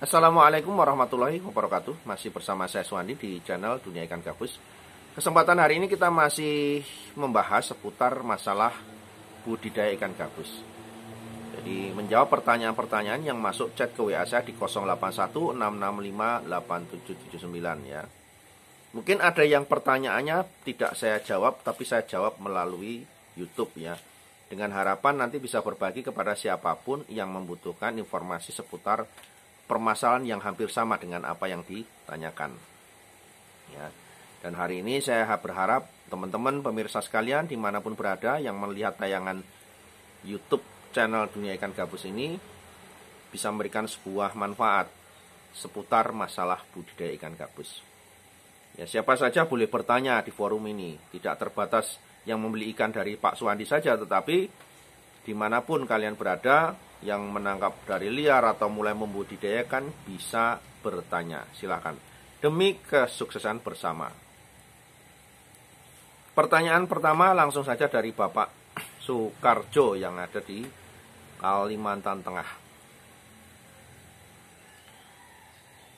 Assalamualaikum warahmatullahi wabarakatuh. Masih bersama saya Suwandi di channel Dunia Ikan Gabus. Kesempatan hari ini kita masih membahas seputar masalah budidaya ikan gabus. Jadi menjawab pertanyaan-pertanyaan yang masuk chat ke WA saya di 0816658779 ya. Mungkin ada yang pertanyaannya tidak saya jawab, tapi saya jawab melalui YouTube ya. Dengan harapan nanti bisa berbagi kepada siapapun yang membutuhkan informasi seputar permasalahan yang hampir sama dengan apa yang ditanyakan ya. Dan hari ini saya berharap teman-teman pemirsa sekalian dimanapun berada yang melihat tayangan YouTube channel Dunia Ikan Gabus ini bisa memberikan sebuah manfaat seputar masalah budidaya ikan gabus ya. Siapa saja boleh bertanya di forum ini, tidak terbatas yang membeli ikan dari Pak Suwandi saja, tetapi dimanapun kalian berada yang menangkap dari liar atau mulai membudidayakan bisa bertanya, silakan. Demi kesuksesan bersama. Pertanyaan pertama langsung saja dari Bapak Sukarjo yang ada di Kalimantan Tengah.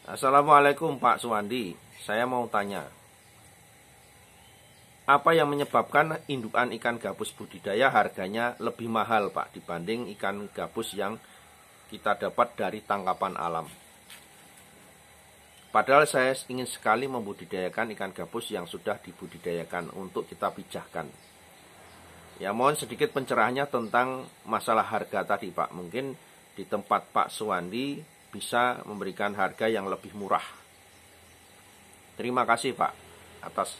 Assalamualaikum Pak Suwandi, saya mau tanya, apa yang menyebabkan indukan ikan gabus budidaya harganya lebih mahal Pak dibanding ikan gabus yang kita dapat dari tangkapan alam? Padahal saya ingin sekali membudidayakan ikan gabus yang sudah dibudidayakan untuk kita pijahkan. Ya, mohon sedikit pencerahannya tentang masalah harga tadi Pak. Mungkin di tempat Pak Suwandi bisa memberikan harga yang lebih murah. Terima kasih Pak atas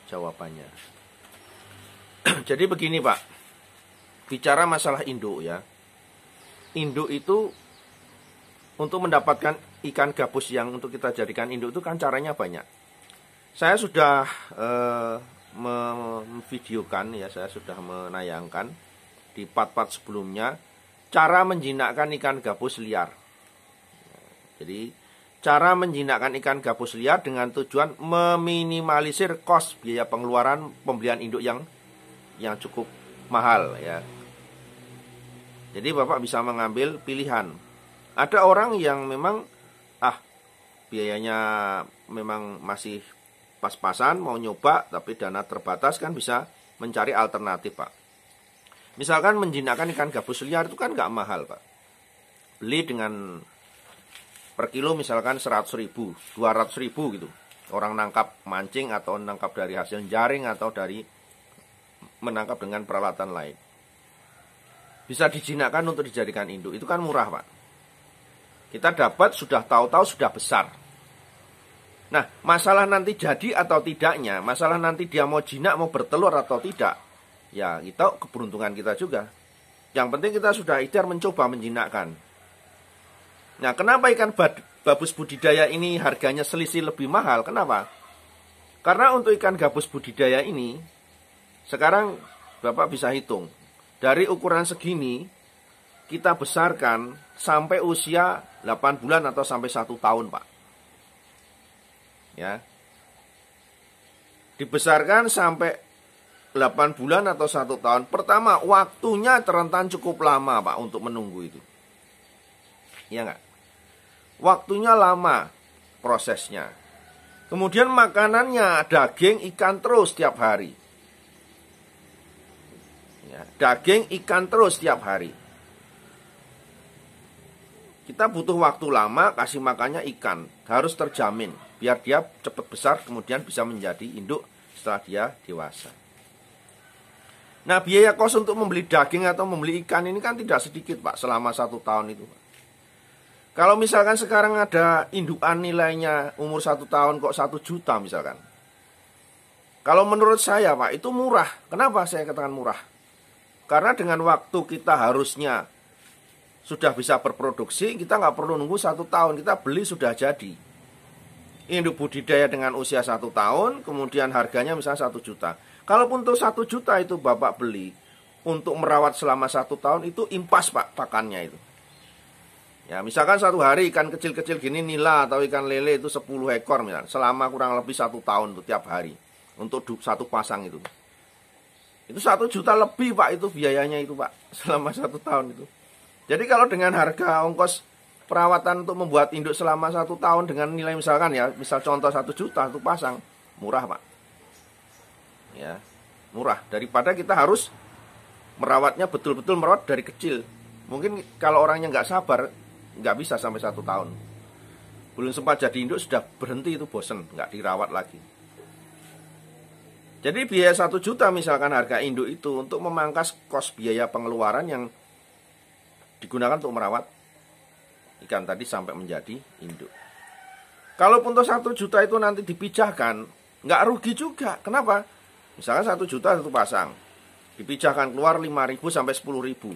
jawabannya. Jadi begini Pak, bicara masalah induk ya. Induk itu untuk mendapatkan ikan gabus yang untuk kita jadikan induk itu kan caranya banyak. Saya sudah memvideokan ya, saya sudah menayangkan di part-part sebelumnya cara menjinakkan ikan gabus liar. Jadi cara menjinakkan ikan gabus liar dengan tujuan meminimalisir kos biaya pengeluaran pembelian induk yang cukup mahal ya. Jadi Bapak bisa mengambil pilihan. Ada orang yang memang biayanya memang masih pas-pasan mau nyoba tapi dana terbatas, kan bisa mencari alternatif Pak. Misalkan menjinakkan ikan gabus liar itu kan nggak mahal Pak. Beli dengan per kilo misalkan 100.000, 200.000 gitu. Orang nangkap mancing atau nangkap dari hasil jaring atau dari menangkap dengan peralatan lain. Bisa dijinakkan untuk dijadikan induk. Itu kan murah Pak. Kita dapat sudah tahu-tahu sudah besar. Nah, masalah nanti jadi atau tidaknya, masalah nanti dia mau jinak, mau bertelur atau tidak, ya kita keberuntungan kita juga. Yang penting kita sudah ikhtiar mencoba menjinakkan. Nah, kenapa ikan gabus budidaya ini harganya selisih lebih mahal? Kenapa? Karena untuk ikan gabus budidaya ini, sekarang Bapak bisa hitung. Dari ukuran segini, kita besarkan sampai usia 8 bulan atau sampai 1 tahun, Pak. Ya. Dibesarkan sampai 8 bulan atau 1 tahun. Pertama, waktunya rentan cukup lama, Pak, untuk menunggu itu. Iya nggak? Waktunya lama prosesnya. Kemudian makanannya daging ikan terus tiap hari. Ya, daging ikan terus tiap hari. Kita butuh waktu lama kasih makannya ikan. Harus terjamin. Biar dia cepat besar kemudian bisa menjadi induk setelah dia dewasa. Nah, biaya kos untuk membeli daging atau membeli ikan ini kan tidak sedikit Pak selama 1 tahun itu Pak. Kalau misalkan sekarang ada indukan nilainya umur 1 tahun kok 1 juta misalkan. Kalau menurut saya Pak itu murah. Kenapa saya katakan murah? Karena dengan waktu kita harusnya sudah bisa berproduksi, kita nggak perlu nunggu 1 tahun. Kita beli sudah jadi. Induk budidaya dengan usia 1 tahun, kemudian harganya misalnya 1 juta. Kalaupun untuk 1 juta itu Bapak beli, untuk merawat selama 1 tahun itu impas Pak pakannya itu. Ya, misalkan 1 hari ikan kecil-kecil gini nila atau ikan lele itu 10 ekor misalnya, selama kurang lebih 1 tahun tuh tiap hari untuk 1 pasang itu. Itu 1 juta lebih Pak itu biayanya itu Pak selama 1 tahun itu. Jadi kalau dengan harga ongkos perawatan untuk membuat induk selama 1 tahun dengan nilai misalkan ya, misal contoh 1 juta itu pasang, murah Pak. Ya, murah daripada kita harus merawatnya betul-betul merawat dari kecil. Mungkin kalau orangnya nggak sabar, nggak bisa sampai 1 tahun. Belum sempat jadi induk sudah berhenti, itu bosen, nggak dirawat lagi. Jadi biaya 1 juta misalkan harga induk itu untuk memangkas kos biaya pengeluaran yang digunakan untuk merawat ikan tadi sampai menjadi induk. Kalaupun untuk 1 juta itu nanti dipijahkan, nggak rugi juga. Kenapa? Misalkan 1 juta satu pasang, dipijahkan keluar 5.000 sampai 10.000.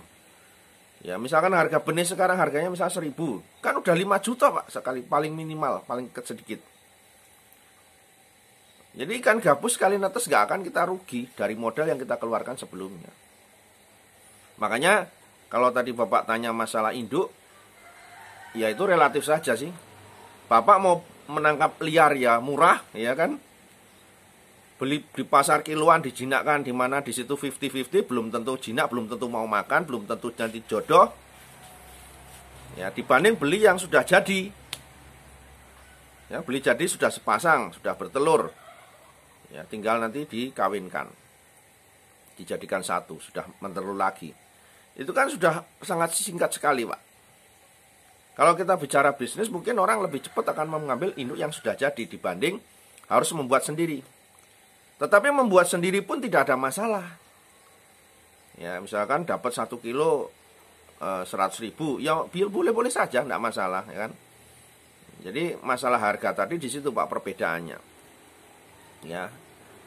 Ya, misalkan harga benih sekarang harganya misal 1.000, kan udah 5 juta Pak sekali, paling minimal, paling sedikit. Jadi ikan gabus sekali netes nggak akan kita rugi dari modal yang kita keluarkan sebelumnya. Makanya kalau tadi Bapak tanya masalah induk, ya itu relatif saja sih. Bapak mau menangkap liar ya murah, ya kan? Beli di pasar kiloan dijinakkan, di mana di situ 50-50, belum tentu jinak, belum tentu mau makan, belum tentu nanti jodoh. Ya, dibanding beli yang sudah jadi. Ya, beli jadi sudah sepasang, sudah bertelur. Ya, tinggal nanti dikawinkan, dijadikan satu, sudah mentelur lagi. Itu kan sudah sangat singkat sekali Pak. Kalau kita bicara bisnis, mungkin orang lebih cepat akan mengambil induk yang sudah jadi dibanding harus membuat sendiri. Tetapi membuat sendiri pun tidak ada masalah. Ya, misalkan dapat 1 kilo 100.000, ya boleh-boleh saja, tidak masalah, ya kan? Jadi masalah harga tadi di situ Pak perbedaannya. Ya,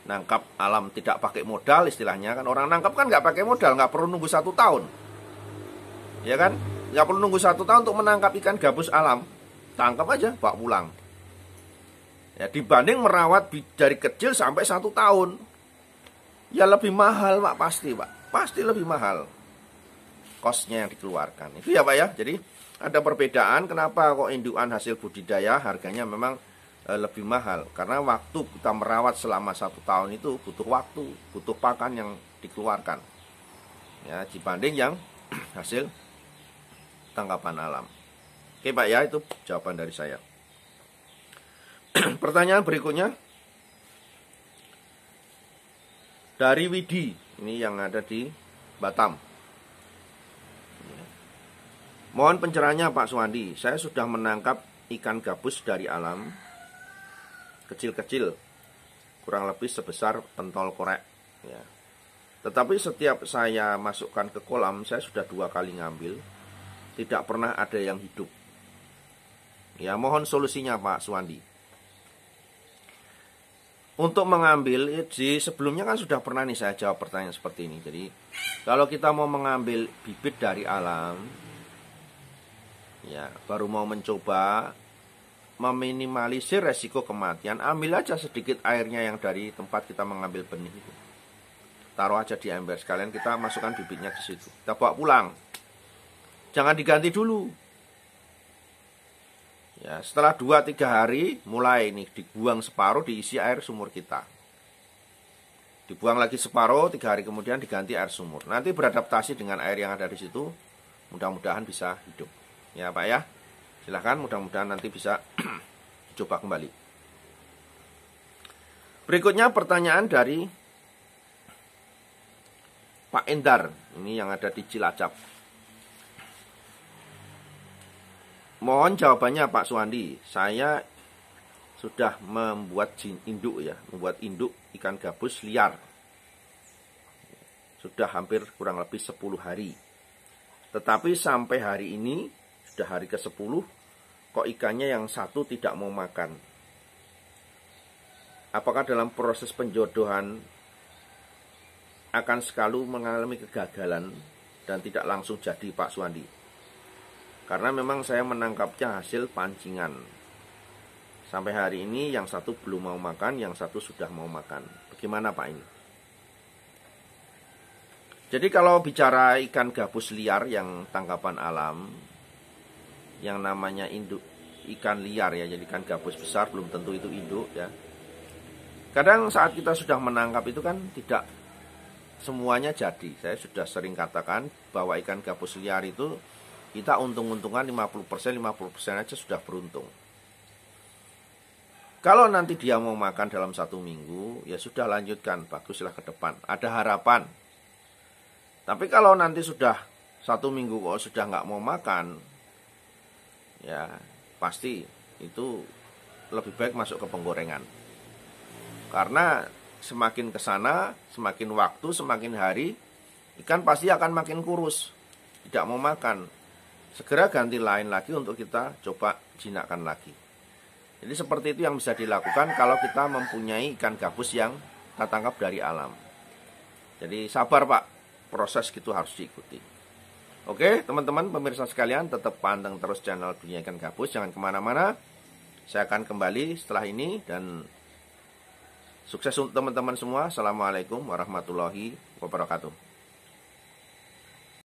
nangkap alam tidak pakai modal istilahnya kan. Orang nangkap kan nggak pakai modal, nggak perlu nunggu 1 tahun, ya kan? Nggak perlu nunggu 1 tahun untuk menangkap ikan gabus alam, tangkap aja bawa pulang. Ya, dibanding merawat dari kecil sampai 1 tahun, ya lebih mahal Pak, pasti lebih mahal kosnya yang dikeluarkan. Itu ya Pak ya. Jadi ada perbedaan kenapa kok indukan hasil budidaya harganya memang lebih mahal, karena waktu kita merawat selama 1 tahun itu butuh waktu, butuh pakan yang dikeluarkan, ya, dibanding yang hasil tangkapan alam. Oke Pak ya, itu jawaban dari saya. Pertanyaan berikutnya dari Widi, ini yang ada di Batam. Mohon pencerahannya Pak Suwandi, saya sudah menangkap ikan gabus dari alam kecil-kecil, kurang lebih sebesar pentol korek, ya. Tetapi setiap saya masukkan ke kolam, saya sudah 2 kali ngambil, tidak pernah ada yang hidup. Ya, mohon solusinya Pak Suwandi. Untuk mengambil, sebelumnya kan sudah pernah nih saya jawab pertanyaan seperti ini. Jadi kalau kita mau mengambil bibit dari alam, ya baru mau mencoba meminimalisir resiko kematian, ambil aja sedikit airnya yang dari tempat kita mengambil benih itu. Taruh aja di ember, sekalian kita masukkan bibitnya di situ. Kita bawa pulang. Jangan diganti dulu. Ya, setelah 2-3 hari mulai nih dibuang separuh, diisi air sumur kita. Dibuang lagi separuh, 3 hari kemudian diganti air sumur. Nanti beradaptasi dengan air yang ada di situ, mudah-mudahan bisa hidup. Ya Pak ya. Silahkan, mudah-mudahan nanti bisa coba kembali. Berikutnya pertanyaan dari Pak Endar, ini yang ada di Cilacap. Mohon jawabannya Pak Suwandi. Saya sudah membuat induk ya, membuat induk ikan gabus liar. Sudah hampir kurang lebih 10 hari. Tetapi sampai hari ini, sudah hari ke-10, kok ikannya yang satu tidak mau makan. Apakah dalam proses penjodohan akan selalu mengalami kegagalan dan tidak langsung jadi Pak Suwandi? Karena memang saya menangkapnya hasil pancingan. Sampai hari ini yang satu belum mau makan, yang satu sudah mau makan. Bagaimana Pak ini? Jadi kalau bicara ikan gabus liar yang tangkapan alam, yang namanya induk ikan liar ya, jadi ikan gabus besar belum tentu itu induk ya. Kadang saat kita sudah menangkap itu kan tidak semuanya jadi. Saya sudah sering katakan bahwa ikan gabus liar itu kita untung-untungan 50%, 50% aja sudah beruntung. Kalau nanti dia mau makan dalam 1 minggu, ya sudah lanjutkan, baguslah ke depan, ada harapan. Tapi kalau nanti sudah 1 minggu kok sudah nggak mau makan, ya pasti itu lebih baik masuk ke penggorengan. Karena semakin kesana, semakin waktu, semakin hari, ikan pasti akan makin kurus, tidak mau makan. Segera ganti lain lagi untuk kita coba jinakkan lagi. Jadi seperti itu yang bisa dilakukan kalau kita mempunyai ikan gabus yang kita tangkap dari alam. Jadi sabar Pak, proses gitu harus diikuti. Oke teman-teman pemirsa sekalian, tetap panteng terus channel Dunia Ikan Gabus, jangan kemana-mana. Saya akan kembali setelah ini dan sukses untuk teman-teman semua. Assalamualaikum warahmatullahi wabarakatuh.